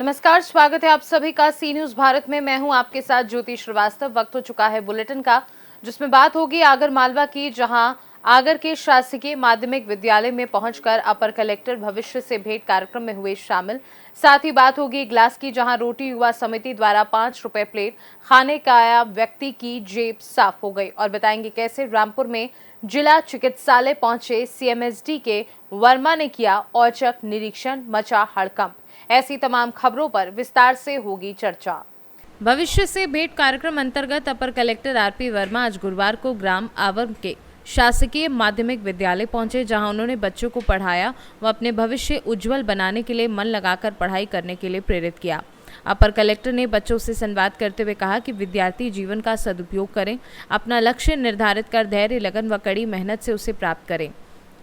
नमस्कार, स्वागत है आप सभी का सी न्यूज भारत में। मैं हूं आपके साथ ज्योति श्रीवास्तव। वक्त हो चुका है बुलेटिन का, जिसमें बात होगी आगर मालवा की, जहां आगर के शासकीय माध्यमिक विद्यालय में पहुंचकर अपर कलेक्टर भविष्य से भेंट कार्यक्रम में हुए शामिल। साथ ही बात होगी ग्लास की, जहां रोटी युवा समिति द्वारा 5 रुपए प्लेट खाने का आया व्यक्ति की जेब साफ हो गई। और बताएंगे कैसे रामपुर में जिला चिकित्सालय पहुंचे सीएमएसडी के वर्मा ने किया औचक निरीक्षण, मचा हड़कंप। ऐसी तमाम खबरों पर विस्तार से होगी चर्चा। भविष्य से भेंट कार्यक्रम अंतर्गत अपर कलेक्टर आरपी वर्मा आज गुरुवार को ग्राम आवर के शासकीय माध्यमिक विद्यालय पहुंचे, जहां उन्होंने बच्चों को पढ़ाया व अपने भविष्य उज्जवल बनाने के लिए मन लगाकर पढ़ाई करने के लिए प्रेरित किया। अपर कलेक्टर ने बच्चों से संवाद करते हुए कहा कि विद्यार्थी जीवन का सदुपयोग करें, अपना लक्ष्य निर्धारित कर धैर्य, लगन व कड़ी मेहनत से उसे प्राप्त करें।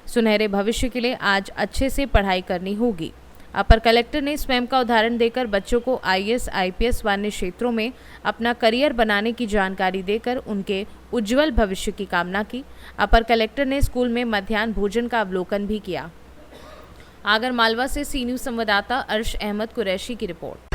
सुनहरे भविष्य के लिए आज अच्छे से पढ़ाई करनी होगी। अपर कलेक्टर ने स्वयं का उदाहरण देकर बच्चों को आईएएस, आईपीएस व अन्य क्षेत्रों में अपना करियर बनाने की जानकारी देकर उनके उज्जवल भविष्य की कामना की। अपर कलेक्टर ने स्कूल में मध्याह्न भोजन का अवलोकन भी किया। आगर मालवा से सी न्यूज संवाददाता अर्श अहमद कुरैशी की रिपोर्ट।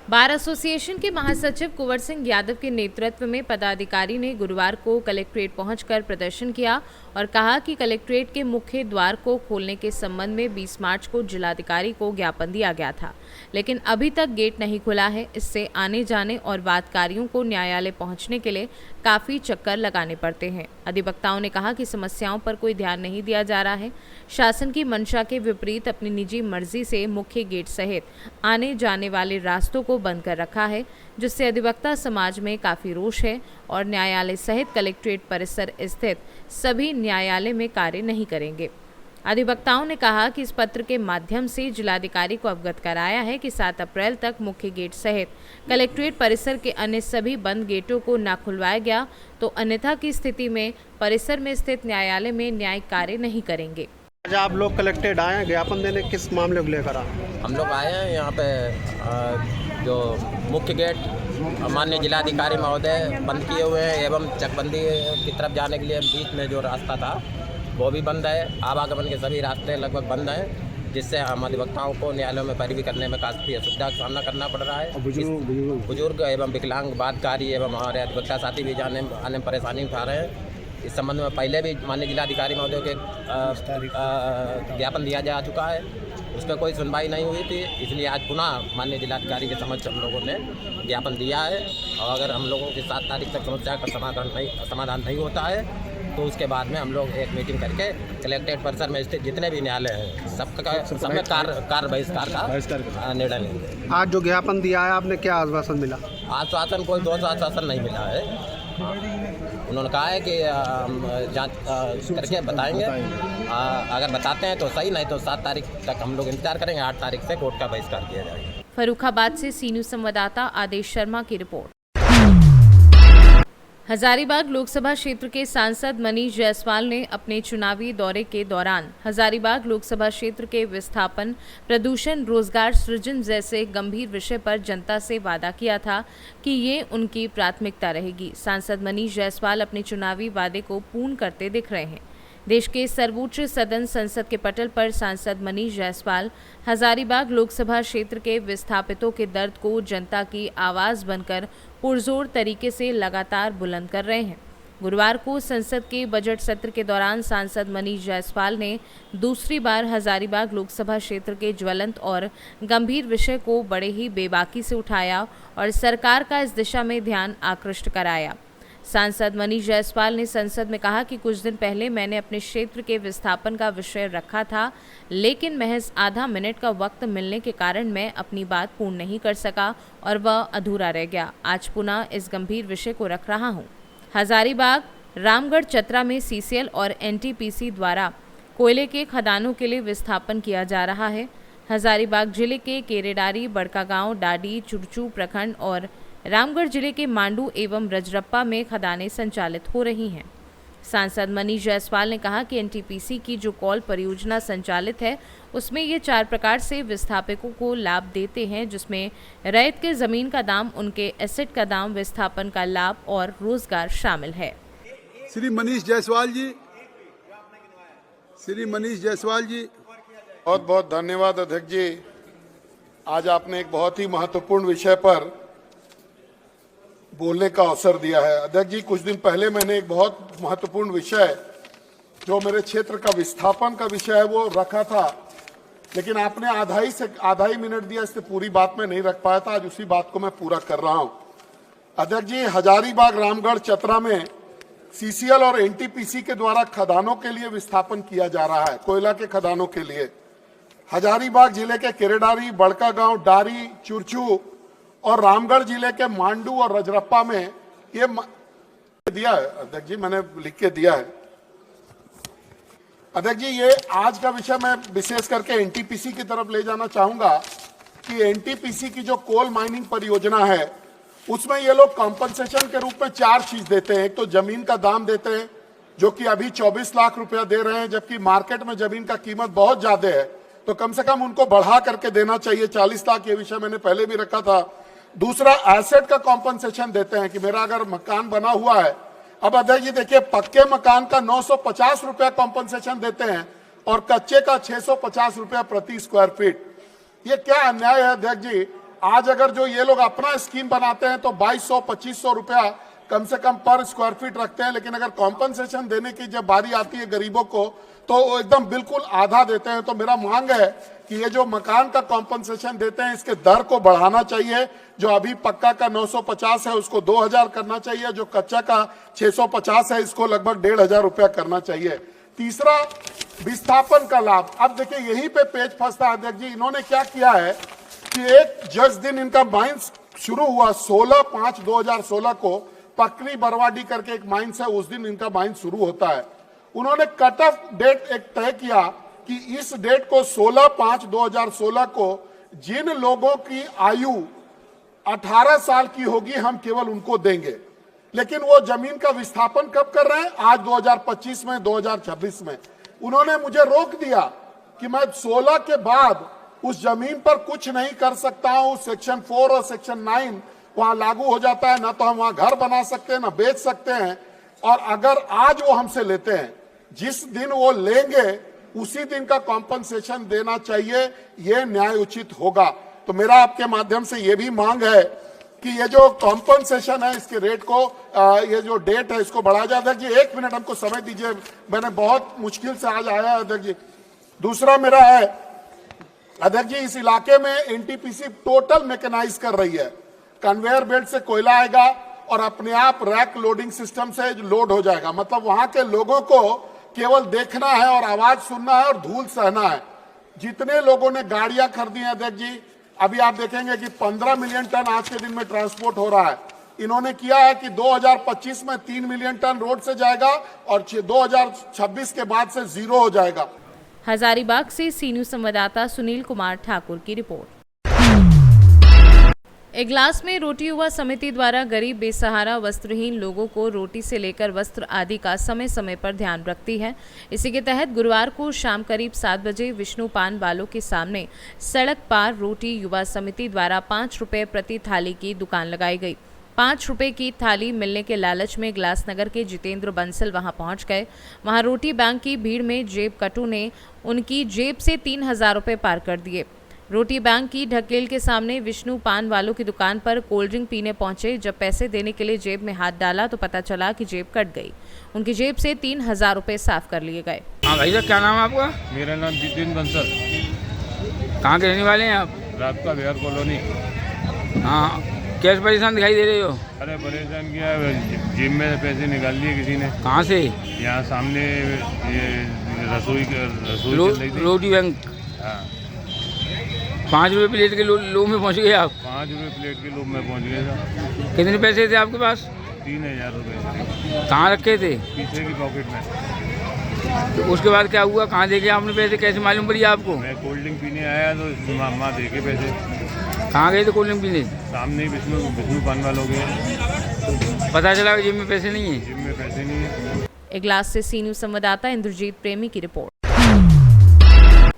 बार एसोसिएशन के महासचिव कुंवर सिंह यादव के नेतृत्व में पदाधिकारी ने गुरुवार को कलेक्ट्रेट पहुंचकर प्रदर्शन किया और कहा कि कलेक्ट्रेट के मुख्य द्वार को खोलने के संबंध में 20 मार्च को जिलाधिकारी को ज्ञापन दिया गया था, लेकिन अभी तक गेट नहीं खुला है। इससे आने जाने और वादकारियों को न्यायालय पहुंचने के लिए काफ़ी चक्कर लगाने पड़ते हैं। अधिवक्ताओं ने कहा कि समस्याओं पर कोई ध्यान नहीं दिया जा रहा है। शासन की मंशा के विपरीत अपनी निजी मर्जी से मुख्य गेट सहित आने जाने वाले रास्तों को बंद कर रखा है, जिससे अधिवक्ता समाज में काफ़ी रोष है और न्यायालय सहित कलेक्ट्रेट परिसर स्थित सभी न्यायालय में कार्य नहीं करेंगे। अधिवक्ताओं ने कहा कि इस पत्र के माध्यम से जिलाधिकारी को अवगत कराया है कि 7 अप्रैल तक मुख्य गेट सहित कलेक्ट्रेट परिसर के अन्य सभी बंद गेटों को न खुलवाया गया तो अन्यथा की स्थिति में परिसर में स्थित न्यायालय में न्यायिक कार्य नहीं करेंगे। आज आप लोग कलेक्टेड आए हैं ज्ञापन देने, किस मामले को लेकर आए? हम लोग आए हैं यहाँ पे जो मुख्य गेट माननीय जिलाधिकारी महोदय बंद किए हुए हैं एवं चकबंदी की तरफ जाने के लिए बीच में जो रास्ता था वो भी बंद है। आवागमन के सभी रास्ते लगभग बंद हैं, जिससे हम अधिवक्ताओं को न्यायालयों में पैरवी करने में काफ़ी असुविधा का सामना करना पड़ रहा है। बुजुर्ग एवं विकलांग वादकारी एवं हमारे अधिवक्ता साथी भी आने में परेशानी उठा रहे हैं। इस संबंध में पहले भी माननीय जिलाधिकारी महोदय के ज्ञापन दिया जा चुका है, उस पर कोई सुनवाई नहीं हुई थी, इसलिए आज पुनः माननीय जिलाधिकारी के समक्ष हम लोगों ने ज्ञापन दिया है। और अगर हम लोगों की 7 तारीख तक समस्या का समाधान नहीं होता है तो उसके बाद में हम लोग एक मीटिंग करके कलेक्ट्रेट परिसर में स्थित जितने भी न्यायालय हैं सब में कार्य बहिष्कार का निर्णय लेंगे। आज जो ज्ञापन दिया है आपने, क्या आश्वासन मिला? आश्वासन कोई दोष आश्वासन नहीं मिला है। उन्होंने कहा है कि जांच करके बताएंगे, अगर बताते हैं तो सही, नहीं तो 7 तारीख तक हम लोग इंतजार करेंगे। 8 तारीख से कोर्ट का बहिष्कार किया जाएगा। फर्रुखाबाद से सी न्यूज संवाददाता आदेश शर्मा की रिपोर्ट। हजारीबाग लोकसभा क्षेत्र के सांसद मनीष जायसवाल ने अपने चुनावी दौरे के दौरान हजारीबाग लोकसभा क्षेत्र के विस्थापन, प्रदूषण, रोजगार सृजन जैसे गंभीर विषय पर जनता से वादा किया था कि ये उनकी प्राथमिकता रहेगी। सांसद मनीष जायसवाल अपने चुनावी वादे को पूर्ण करते दिख रहे हैं। देश के सर्वोच्च सदन संसद के पटल पर सांसद मनीष जायसवाल हजारीबाग लोकसभा क्षेत्र के विस्थापितों के दर्द को जनता की आवाज़ बनकर पुरजोर तरीके से लगातार बुलंद कर रहे हैं। गुरुवार को संसद के बजट सत्र के दौरान सांसद मनीष जायसवाल ने दूसरी बार हजारीबाग लोकसभा क्षेत्र के ज्वलंत और गंभीर विषय को बड़े ही बेबाकी से उठाया और सरकार का इस दिशा में ध्यान आकृष्ट कराया। सांसद मनीष जायसवाल ने संसद में कहा कि कुछ दिन पहले मैंने अपने क्षेत्र के विस्थापन का विषय रखा था, लेकिन महज आधा मिनट का वक्त मिलने के कारण मैं अपनी बात पूर्ण नहीं कर सका और वह अधूरा रह गया। आज पुनः इस गंभीर विषय को रख रहा हूँ। हजारीबाग, रामगढ़, चतरा में सीसीएल और एनटीपीसी द्वारा कोयले के खदानों के लिए विस्थापन किया जा रहा है। हजारीबाग जिले के केरेडारी, बड़कागांव, डाडी, चुरचू प्रखंड और रामगढ़ जिले के मांडू एवं रजरप्पा में खदानें संचालित हो रही हैं। सांसद मनीष जायसवाल ने कहा कि एनटीपीसी की जो कॉल परियोजना संचालित है उसमें ये 4 प्रकार से विस्थापकों को लाभ देते हैं, जिसमें रैयत के ज़मीन का दाम, उनके एसेट का दाम, विस्थापन का लाभ और रोजगार शामिल है। श्री मनीष जायसवाल जी, श्री मनीष जायसवाल जी। बहुत बहुत धन्यवाद अध्यक्ष जी। आज आपने एक बहुत ही महत्वपूर्ण विषय पर बोलने का अवसर दिया है। अध्यक्ष जी, कुछ दिन पहले मैंने एक बहुत महत्वपूर्ण विषय जो मेरे क्षेत्र का विस्थापन का विषय है वो रखा था, लेकिन आपने आधा ही मिनट दिया, इससे पूरी बात मैं नहीं रख पाया था। आज उसी बात को मैं पूरा कर रहा हूं। अध्यक्ष जी, हजारीबाग, रामगढ़, चतरा में सीसीएल और एनटीपीसी के द्वारा खदानों के लिए विस्थापन किया जा रहा है, कोयला के खदानों के लिए। हजारीबाग जिले के केरेडारी, बड़का गांव, डारी, चुरचू और रामगढ़ जिले के मांडू और रजरप्पा में ये दिया है। अध्यक्ष जी, मैंने लिख के दिया है। अध्यक्ष जी, ये आज का विषय मैं विशेष करके एनटीपीसी की तरफ ले जाना चाहूंगा कि एनटीपीसी की जो कोल माइनिंग परियोजना है उसमें ये लोग कॉम्पनसेशन के रूप में 4 चीज देते हैं। एक तो जमीन का दाम देते हैं जो कि अभी 24 लाख रुपया दे रहे हैं, जबकि मार्केट में जमीन का कीमत बहुत ज्यादा है, तो कम से कम उनको बढ़ा करके देना चाहिए 40 लाख। ये विषय मैंने पहले भी रखा था। दूसरा, एसेट का कॉम्पनसेशन देते हैं कि मेरा अगर मकान बना हुआ है, अब अध्यक्ष जी देखिए, पक्के मकान का 950 रुपया कॉम्पनसेशन देते हैं और कच्चे का 650 रुपया प्रति स्क्वायर फीट। ये क्या अन्याय है अध्यक्ष जी। आज अगर जो ये लोग अपना स्कीम बनाते हैं तो 2200-2500 रुपया कम से कम पर स्क्वायर फीट रखते हैं, लेकिन अगर कॉम्पनसेशन देने की जब बारी आती है गरीबों को तो वो एकदम बिल्कुल आधा देते हैं। तो मेरा मांग है कि ये जो मकान का कॉम्पनसेशन देते हैं इसके दर को बढ़ाना चाहिए। जो अभी पक्का का 950 है उसको 2000 करना चाहिए, जो कच्चा का 650 है इसको लगभग 1500 रुपया करना चाहिए। तीसरा, विस्थापन का लाभ। अब देखिए, यहीं पे पेच फंसता है अध्यक्ष जी। इन्होंने क्या किया है कि एक जिस दिन इनका माइंस शुरू हुआ 16/5/2016 को पकरी बरवाडी करके एक माइंस है, उस दिन इनका माइंस शुरू होता है। उन्होंने कट ऑफ डेट एक तय किया कि इस डेट को 16/5/2016 को जिन लोगों की आयु 18 साल की होगी हम केवल उनको देंगे। लेकिन वो जमीन का विस्थापन कब कर रहे हैं? आज 2025 में, 2026 में। उन्होंने मुझे रोक दिया कि मैं 16 के बाद उस जमीन पर कुछ नहीं कर सकता हूं। सेक्शन 4 और सेक्शन 9 वहां लागू हो जाता है, ना तो हम वहां घर बना सकते हैं ना बेच सकते हैं। और अगर आज वो हमसे लेते हैं, जिस दिन वो लेंगे उसी दिन का कॉम्पनसेशन देना चाहिए, ये न्याय उचित होगा। तो मेरा आपके माध्यम से ये भी मांग है कि ये जो कॉम्पनसेशन है इसके रेट को, ये जो डेट है इसको बढ़ाया जाए। अध्यक्ष जी, 1 मिनट हमको समय दीजिए, मैंने बहुत मुश्किल से आज आया है अध्यक्ष जी। दूसरा मेरा है अध्यक्ष जी, इस इलाके में एनटीपीसी टोटल मैकेनाइज कर रही है। कन्वेयर बेल्ट से कोयला आएगा और अपने आप रैक लोडिंग सिस्टम से लोड हो जाएगा। मतलब वहां के लोगों को केवल देखना है और आवाज सुनना है और धूल सहना है। जितने लोगों ने गाड़ियां खरीदी हैं अध्यक्ष जी, अभी आप देखेंगे कि 15 मिलियन टन आज के दिन में ट्रांसपोर्ट हो रहा है। इन्होंने किया है कि 2025 में 3 मिलियन टन रोड से जाएगा और 2026 के बाद से 0 हो जाएगा। हजारीबाग से सी न्यूज संवाददाता सुनील कुमार ठाकुर की रिपोर्ट। इगलास में रोटी युवा समिति द्वारा गरीब, बेसहारा, वस्त्रहीन लोगों को रोटी से लेकर वस्त्र आदि का समय समय पर ध्यान रखती है। इसी के तहत गुरुवार को शाम करीब 7 बजे विष्णु पान वालों के सामने सड़क पार रोटी युवा समिति द्वारा 5 रुपये प्रति थाली की दुकान लगाई गई। 5 रुपये की थाली मिलने के लालच में इगलास नगर के जितेंद्र बंसल वहां पहुंच गए। वहां रोटी बैंक की भीड़ में जेब कटू ने उनकी जेब से 3000 रुपये पार कर दिए। रोटी बैंक की ढकेल के सामने विष्णु पान वालों की दुकान पर कोल्ड ड्रिंक पीने पहुंचे। जब पैसे देने के लिए जेब में हाथ डाला तो पता चला कि जेब कट गई। उनकी जेब से 3000 रुपये साफ कर लिए गए। हाँ भैया, क्या नाम है आपका? मेरा नाम जितेंद्र बंसल। कहाँ के रहने वाले हैं आप? राबता बिहार कॉलोनी। हाँ, कैसे परेशान दिखाई दे रहे हो? अरे परेशान किया, जेब में पैसे निकाल लिए किसी ने। कहाँ से? यहाँ सामने ये रसोई चल रही थी। रोटी बैंक। हाँ। 5 रुपये प्लेट के लोग में पहुँच गए आप? 5 रुपये प्लेट के लोग में पहुँच गए था। कितने पैसे थे आपके पास? 3000 रुपये। कहाँ रखे थे? पीछे की पॉकेट में। तो उसके बाद क्या हुआ? कहाँ देखे आपने पैसे? कैसे मालूम पड़ी आपको? मैं कोल्ड ड्रिंक पीने आया तो मामा दे के पैसे। कहाँ गए थे कोल्ड ड्रिंक पीने? सामने ही विष्णु पान वालों के। पता चला कि जेब में पैसे नहीं है? जेब में पैसे नहीं है। इगलास से सी न्यूज संवाददाता इंद्रजीत प्रेमी की रिपोर्ट।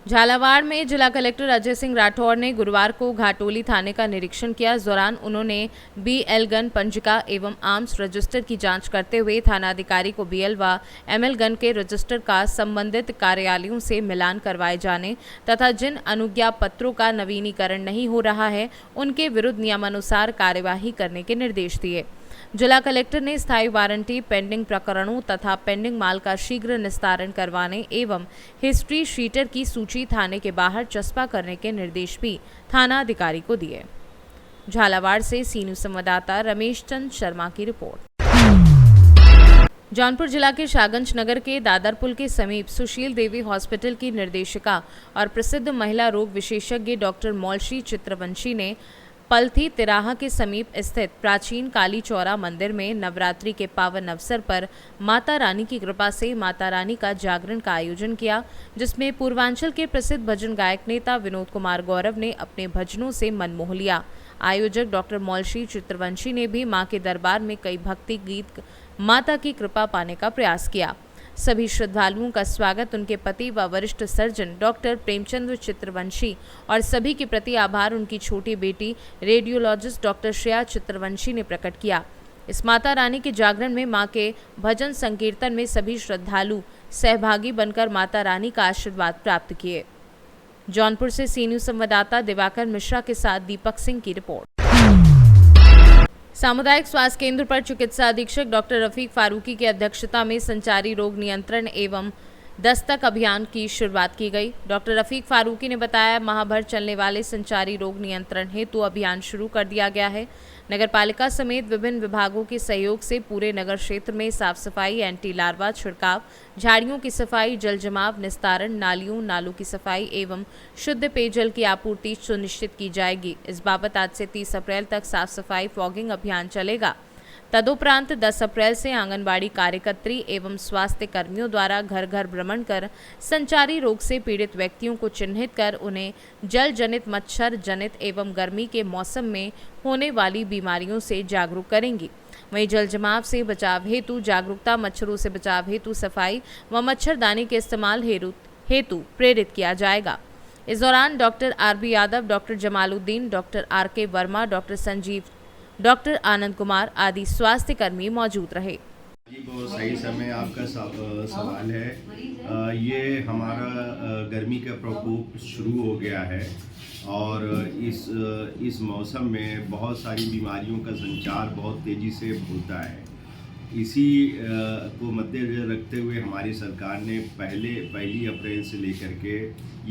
झालावाड़ में जिला कलेक्टर अजय सिंह राठौर ने गुरुवार को घाटोली थाने का निरीक्षण किया। इस दौरान उन्होंने बीएल गन पंजिका एवं आर्म्स रजिस्टर की जांच करते हुए थानाधिकारी को बीएल व एमएल गन के रजिस्टर का संबंधित कार्यालयों से मिलान करवाए जाने तथा जिन अनुज्ञा पत्रों का नवीनीकरण नहीं हो रहा है उनके विरुद्ध नियमानुसार कार्यवाही करने के निर्देश दिए। जिला कलेक्टर ने स्थायी वारंटी, पेंडिंग प्रकरणों तथा पेंडिंग माल का शीघ्र निस्तारण करवाने एवं हिस्ट्री शीटर की सूची थाने के बाहर चस्पा करने के निर्देश भी थाना अधिकारी को दिए। झालावाड़ से सी न्यूज़ संवाददाता रमेश चंद शर्मा की रिपोर्ट। जौनपुर जिला के शाहगंज नगर के दादर पुल के समीप सुशील देवी हॉस्पिटल की निर्देशिका और प्रसिद्ध महिला रोग विशेषज्ञ डॉक्टर मौलशी चित्रवंशी ने पलथी तिराहा के समीप स्थित प्राचीन काली चौरा मंदिर में नवरात्रि के पावन अवसर पर माता रानी की कृपा से माता रानी का जागरण का आयोजन किया, जिसमें पूर्वांचल के प्रसिद्ध भजन गायक नेता विनोद कुमार गौरव ने अपने भजनों से मन मोह लिया। आयोजक डॉक्टर मौलशी चित्रवंशी ने भी मां के दरबार में कई भक्ति गीत माता की कृपा पाने का प्रयास किया। सभी श्रद्धालुओं का स्वागत उनके पति व वरिष्ठ सर्जन डॉक्टर प्रेमचंद चित्रवंशी और सभी के प्रति आभार उनकी छोटी बेटी रेडियोलॉजिस्ट डॉक्टर श्रेया चित्रवंशी ने प्रकट किया। इस माता रानी के जागरण में मां के भजन संकीर्तन में सभी श्रद्धालु सहभागी बनकर माता रानी का आशीर्वाद प्राप्त किए। जौनपुर से सी न्यूज़ संवाददाता दिवाकर मिश्रा के साथ दीपक सिंह की रिपोर्ट। सामुदायिक स्वास्थ्य केंद्र पर चिकित्सा अधीक्षक डॉक्टर रफीक फारूकी की अध्यक्षता में संचारी रोग नियंत्रण एवं दस्तक अभियान की शुरुआत की गई। डॉक्टर रफीक फारूकी ने बताया, माह भर चलने वाले संचारी रोग नियंत्रण हेतु अभियान शुरू कर दिया गया है। नगरपालिका समेत विभिन्न विभागों के सहयोग से पूरे नगर क्षेत्र में साफ सफाई, एंटी लार्वा छिड़काव, झाड़ियों की सफाई, जल जमाव निस्तारण, नालों की सफाई एवं शुद्ध पेयजल की आपूर्ति सुनिश्चित की जाएगी। इस बाबत आज से 30 अप्रैल तक साफ सफाई फॉगिंग अभियान चलेगा। तदुपरांत 10 अप्रैल से आंगनबाड़ी कार्यकर्त्री एवं स्वास्थ्य कर्मियों द्वारा घर घर भ्रमण कर संचारी रोग से पीड़ित व्यक्तियों को चिन्हित कर उन्हें जल जनित, मच्छर जनित एवं गर्मी के मौसम में होने वाली बीमारियों से जागरूक करेंगी। वहीं जल जमाव से बचाव हेतु जागरूकता, मच्छरों से बचाव हेतु सफाई व मच्छरदानी के इस्तेमाल हेतु प्रेरित किया जाएगा। इस दौरान doctor RB Yadav, doctor Jamaluddin, doctor RK Verma, doctor Sanjeev, doctor Anand Kumar आदि स्वास्थ्य कर्मी मौजूद रहे। बहुत सही समय आपका सवाल है। ये हमारा गर्मी का प्रकोप शुरू हो गया है और इस मौसम में बहुत सारी बीमारियों का संचार बहुत तेज़ी से होता है। इसी को मद्देनजर रखते हुए हमारी सरकार ने पहली अप्रैल से लेकर के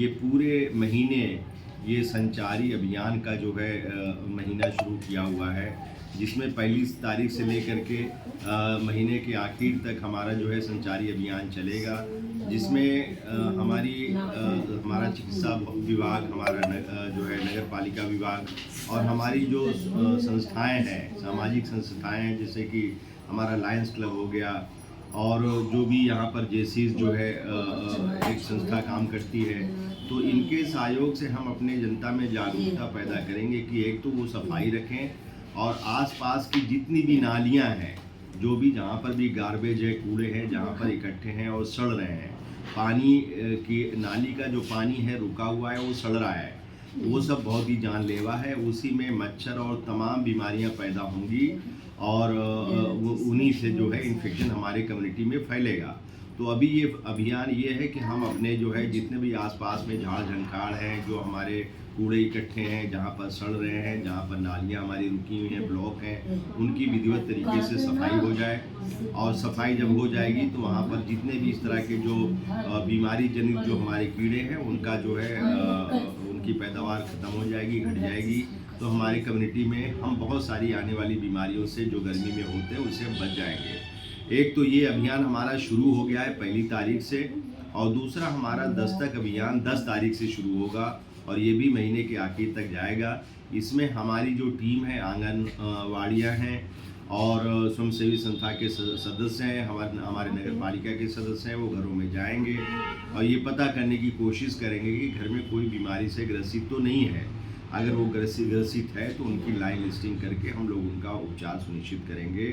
ये पूरे महीने ये संचारी अभियान का जो है महीना शुरू किया हुआ है, जिसमें पहली तारीख से लेकर के महीने के आखिर तक हमारा जो है संचारी अभियान चलेगा, जिसमें हमारा चिकित्सा विभाग, हमारा जो है नगर पालिका विभाग और हमारी जो संस्थाएं हैं, सामाजिक संस्थाएं हैं, जैसे कि हमारा लायंस क्लब हो गया और जो भी यहाँ पर जेसीज जो है एक संस्था काम करती है, तो इनके सहयोग से हम अपने जनता में जागरूकता पैदा करेंगे कि एक तो वो सफाई रखें और आसपास की जितनी भी नालियाँ हैं, जो भी जहाँ पर भी गार्बेज है, कूड़े हैं, जहाँ पर इकट्ठे हैं और सड़ रहे हैं, पानी की नाली का जो पानी है रुका हुआ है, वो सड़ रहा है, वो सब बहुत ही जानलेवा है। उसी में मच्छर और तमाम बीमारियाँ पैदा होंगी और उन्हीं से जो है इन्फेक्शन हमारे कम्युनिटी में फैलेगा। तो अभी ये अभियान ये है कि हम अपने जो है जितने भी आसपास में झाड़ झंखाड़ हैं, जो हमारे कूड़े इकट्ठे हैं, जहाँ पर सड़ रहे हैं, जहाँ पर नालियाँ हमारी रुकी हुई हैं, ब्लॉक हैं, उनकी विधिवत तरीके से सफाई हो जाए। और सफाई जब हो जाएगी तो वहाँ पर जितने भी इस तरह के जो बीमारी जनित जो हमारे कीड़े हैं, उनका जो है उनकी पैदावार ख़त्म हो जाएगी, घट जाएगी। तो हमारे कम्युनिटी में हम बहुत सारी आने वाली बीमारियों से जो गर्मी में होते हैं उससे बच जाएंगे। एक तो ये अभियान हमारा शुरू हो गया है पहली तारीख से, और दूसरा हमारा दस्तक अभियान 10 तारीख से शुरू होगा और ये भी महीने के आखिर तक जाएगा। इसमें हमारी जो टीम है, आंगनवाड़ियाँ हैं और स्वयंसेवी संस्था के सदस्य हैं, हमारे नगर पालिका के सदस्य हैं, वो घरों में जाएंगे और ये पता करने की कोशिश करेंगे कि घर में कोई बीमारी से ग्रसित तो नहीं है। अगर वो ग्रसित है तो उनकी लाइन लिस्टिंग करके हम लोग उनका उपचार सुनिश्चित करेंगे।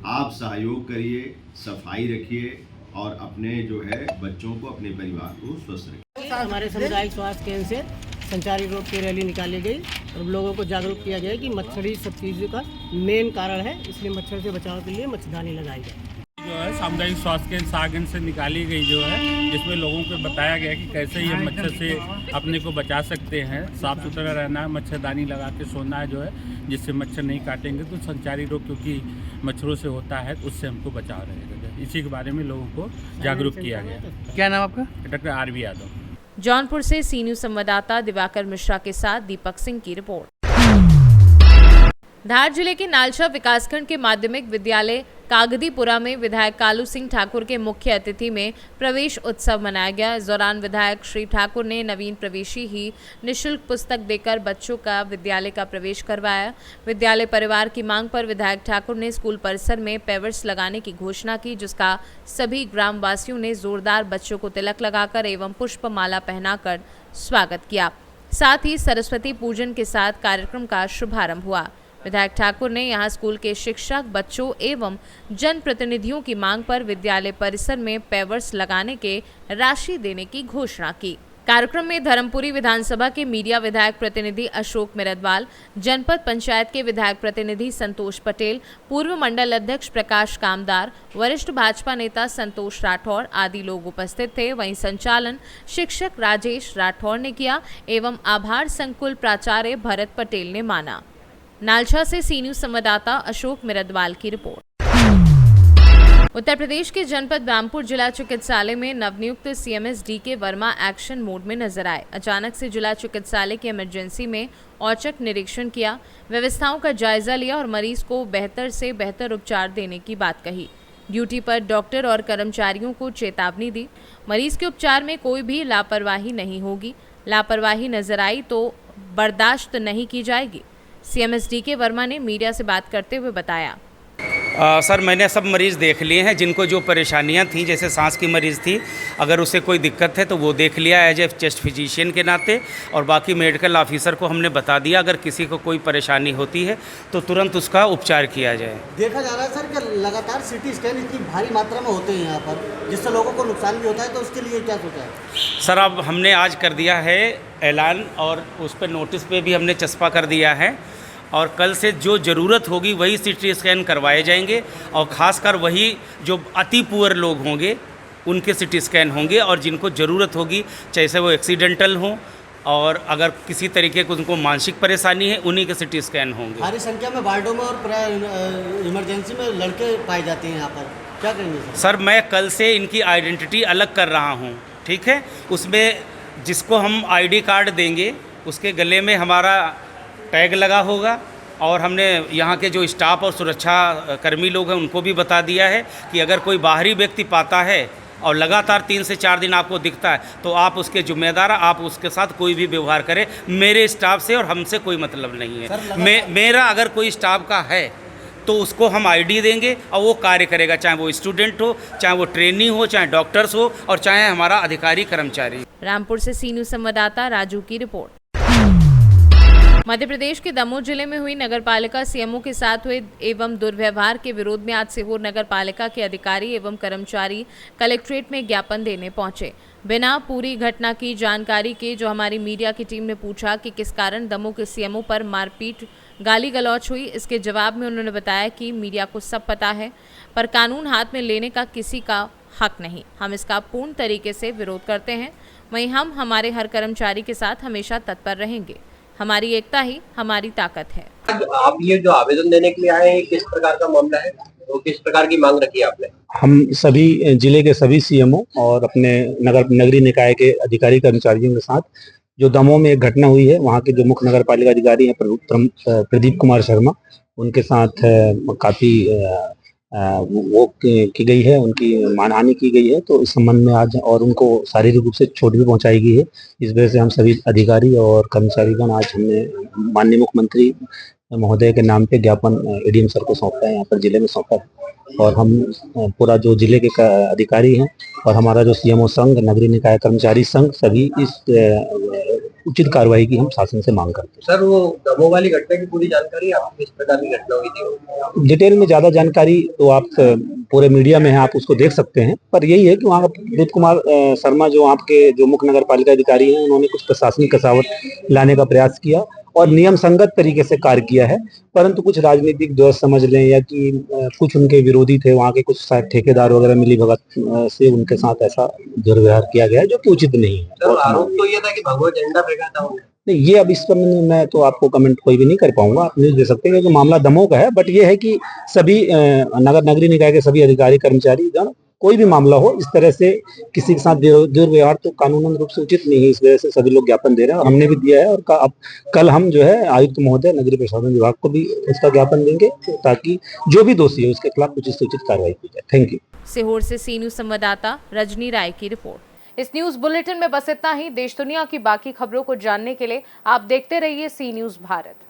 आप सहयोग करिए, सफाई रखिए और अपने जो है बच्चों को, अपने परिवार को स्वस्थ रखिए। हमारे सामुदायिक स्वास्थ्य केंद्र से संचारी रोग की रैली निकाली गई और लोगों को जागरूक किया गया कि मच्छर सब चीज़ों का मेन कारण है, इसलिए मच्छर से बचाव के लिए मच्छरदानी लगाई गई। जो है सामुदायिक स्वास्थ्य केंद्र सागन से निकाली गई जो है, जिसमें लोगों को बताया गया कि कैसे ये मच्छर से अपने को बचा सकते हैं। साफ़ सुथरा रहना है, मच्छरदानी लगा के सोना है जो है, जिससे मच्छर नहीं काटेंगे तो संचारी रोग क्योंकि मच्छरों से होता है उससे हमको बचाव रहेगा। इसी के बारे में लोगों को जागरूक किया गया। क्या नाम आपका? Doctor RV Yadav. जौनपुर से सी न्यूज़ संवाददाता दिवाकर मिश्रा के साथ दीपक सिंह की रिपोर्ट। धार जिले के नालछा विकासखंड के माध्यमिक विद्यालय कागदीपुरा में विधायक कालू सिंह ठाकुर के मुख्य अतिथि में प्रवेश उत्सव मनाया गया। इस दौरान विधायक श्री ठाकुर ने नवीन प्रवेशी ही निःशुल्क पुस्तक देकर बच्चों का विद्यालय का प्रवेश करवाया। विद्यालय परिवार की मांग पर विधायक ठाकुर ने स्कूल परिसर में पेवर्स लगाने की घोषणा की, जिसका सभी ग्रामवासियों ने जोरदार बच्चों को तिलक लगाकर एवं पुष्प माला पहनाकर स्वागत किया। साथ ही सरस्वती पूजन के साथ कार्यक्रम का शुभारंभ हुआ। विधायक ठाकुर ने यहां स्कूल के शिक्षक, बच्चों एवं जनप्रतिनिधियों की मांग पर विद्यालय परिसर में पेवर्स लगाने के राशि देने की घोषणा की। कार्यक्रम में धर्मपुरी विधानसभा के मीडिया विधायक प्रतिनिधि अशोक मिरदवाल, जनपद पंचायत के विधायक प्रतिनिधि संतोष पटेल, पूर्व मंडल अध्यक्ष प्रकाश कामदार, वरिष्ठ भाजपा नेता संतोष राठौर आदि लोग उपस्थित थे। वहीं संचालन शिक्षक राजेश राठौर ने किया एवं आभार संकुल प्राचार्य भरत पटेल ने माना। नालछा से सी न्यूज़ संवाददाता अशोक मिरदवाल की रिपोर्ट। उत्तर प्रदेश के जनपद रामपुर जिला चिकित्सालय में नवनियुक्त CMS DK Verma action mode में नजर आए। अचानक से जिला चिकित्सालय की इमरजेंसी में औचक निरीक्षण किया, व्यवस्थाओं का जायजा लिया और मरीज को बेहतर से बेहतर उपचार देने की बात कही। ड्यूटी पर डॉक्टर और कर्मचारियों को चेतावनी दी, मरीज के उपचार में कोई भी लापरवाही नहीं होगी, लापरवाही नजर आई तो बर्दाश्त नहीं की जाएगी। सीएमएस डीके वर्मा ने मीडिया से बात करते हुए बताया, सर मैंने सब मरीज़ देख लिए हैं जिनको जो परेशानियां थी, जैसे सांस की मरीज़ थी, अगर उसे कोई दिक्कत है तो वो देख लिया एज ए चेस्ट फिजिशियन के नाते, और बाकी मेडिकल ऑफिसर को हमने बता दिया अगर किसी को कोई परेशानी होती है तो तुरंत उसका उपचार किया जाए। देखा जा रहा है सर कि लगातार सिटी स्कैन इतनी भारी मात्रा में होते हैं यहाँ पर, जिससे लोगों को नुकसान भी होता है, तो उसके लिए क्या सोचा है? सर अब हमने आज कर दिया है ऐलान और उस पर नोटिस पे भी हमने चस्पा कर दिया है, और कल से जो ज़रूरत होगी वही सीटी स्कैन करवाए जाएंगे, और ख़ासकर वही जो अति पुअर लोग होंगे उनके सीटी स्कैन होंगे, और जिनको ज़रूरत होगी चाहे वो एक्सीडेंटल हों और अगर किसी तरीके को उनको मानसिक परेशानी है उन्हीं के सीटी स्कैन होंगे। भारी संख्या में वार्डों में और इमरजेंसी में लड़के पाए जाते हैं यहाँ पर, क्या करेंगे सर? मैं कल से इनकी आइडेंटिटी अलग कर रहा हूँ, ठीक है? उसमें जिसको हम आईडी कार्ड देंगे उसके गले में हमारा टैग लगा होगा, और हमने यहाँ के जो स्टाफ और सुरक्षा कर्मी लोग हैं उनको भी बता दिया है कि अगर कोई बाहरी व्यक्ति पाता है और लगातार 3 से 4 दिन आपको दिखता है तो आप उसके जिम्मेदार, आप उसके साथ कोई भी व्यवहार करें। मेरे स्टाफ से और हमसे कोई मतलब नहीं है। मेरा अगर कोई स्टाफ का है तो उसको हम आईडी देंगे और वो कार्य करेगा, चाहे वो स्टूडेंट हो, चाहे वो ट्रेनी हो, चाहे डॉक्टर्स हो, और चाहे हमारा अधिकारी कर्मचारी। रामपुर से सी न्यूज़ संवाददाता राजू की रिपोर्ट। मध्य प्रदेश के दमोह जिले में हुई नगरपालिका सीएमओ के साथ हुए एवं दुर्व्यवहार के विरोध में आज सीहोर नगरपालिका के अधिकारी एवं कर्मचारी कलेक्ट्रेट में ज्ञापन देने पहुंचे। बिना पूरी घटना की जानकारी के जो हमारी मीडिया की टीम ने पूछा कि किस कारण दमोह के सीएमओ पर मारपीट गाली गलौच हुई, इसके जवाब में उन्होंने बताया कि मीडिया को सब पता है, पर कानून हाथ में लेने का किसी का हक नहीं। हम इसका पूर्ण तरीके से विरोध करते हैं। वहीं हम हमारे हर कर्मचारी के साथ हमेशा तत्पर रहेंगे। हमारी एकता ही हमारी ताकत है। आप ये जो आवेदन देने के लिए आए हैं, किस प्रकार का मामला है, तो किस प्रकार की मांग रखी है आपने? हम सभी जिले के सभी सीएमओ और अपने नगरीय निकाय के अधिकारी कर्मचारियों के साथ जो दमोह में एक घटना हुई है, वहाँ के जो मुख्य नगर पालिका अधिकारी हैं प्रदीप कुमार शर्मा, उनके साथ काफ़ी वो की गई है, उनकी मानहानि की गई है, तो इस संबंध में आज और उनको शारीरिक रूप से चोट भी पहुंचाई गई है। इस वजह से हम सभी अधिकारी और कर्मचारीगण आज हमने माननीय मुख्यमंत्री महोदय के नाम पे ज्ञापन एडीएम सर को सौंपा है, यहाँ पर जिले में सौंपा है, और हम पूरा जो जिले के अधिकारी हैं और हमारा जो सीएमओ संघ, नगरीय निकाय कर्मचारी संघ, सभी इस उचित कार्रवाई की हम शासन से मांग करते हैं। सर, वो दमोह वाली घटना की पूरी जानकारी आपको किस प्रकार की घटना हुई थी? डिटेल में ज़्यादा जानकारी तो आप पूरे मीडिया में है, आप उसको देख सकते हैं, पर यही है कि वहाँ प्रदीप कुमार शर्मा जो वहाँ के जो मुख्य नगर पालिका अधिकारी हैं, उन्होंने कुछ प्रशासनिक कसावट लाने का प्रयास किया और नियम संगत तरीके से कार्य किया है, परंतु कुछ राजनीतिक दोष समझ लें या कि कुछ उनके विरोधी थे, वहाँ के कुछ शायद ठेकेदार वगैरह मिली भगत से उनके साथ ऐसा दुर्व्यवहार किया गया जो कि उचित नहीं है। सर, आरोप तो ये था कि भगवा झंडा फेंका था उन्होंने। नहीं, ये अब इस पर मैं तो आपको कमेंट कोई भी नहीं कर पाऊंगा, आप न्यूज दे सकते हैं क्योंकि मामला दमोह का है, बट ये है कि सभी नगरीय निकाय के सभी अधिकारी कर्मचारी कोई भी मामला हो इस तरह से किसी के साथ दुर्व्यवहार तो कानूनन रूप से उचित नहीं है। इस वजह से सभी लोग ज्ञापन दे रहे हैं और हमने भी दिया है और अब कल हम जो है आयुक्त महोदय नगरीय प्रशासन विभाग को भी इसका ज्ञापन देंगे ताकि जो भी दोषी है उसके खिलाफ उचित से उचित कार्रवाई की जाए। Thank you. सीहोर से सी न्यूज संवाददाता रजनी राय की रिपोर्ट। इस न्यूज बुलेटिन में बस इतना ही। देश दुनिया की बाकी खबरों को जानने के लिए आप देखते रहिए सी न्यूज भारत।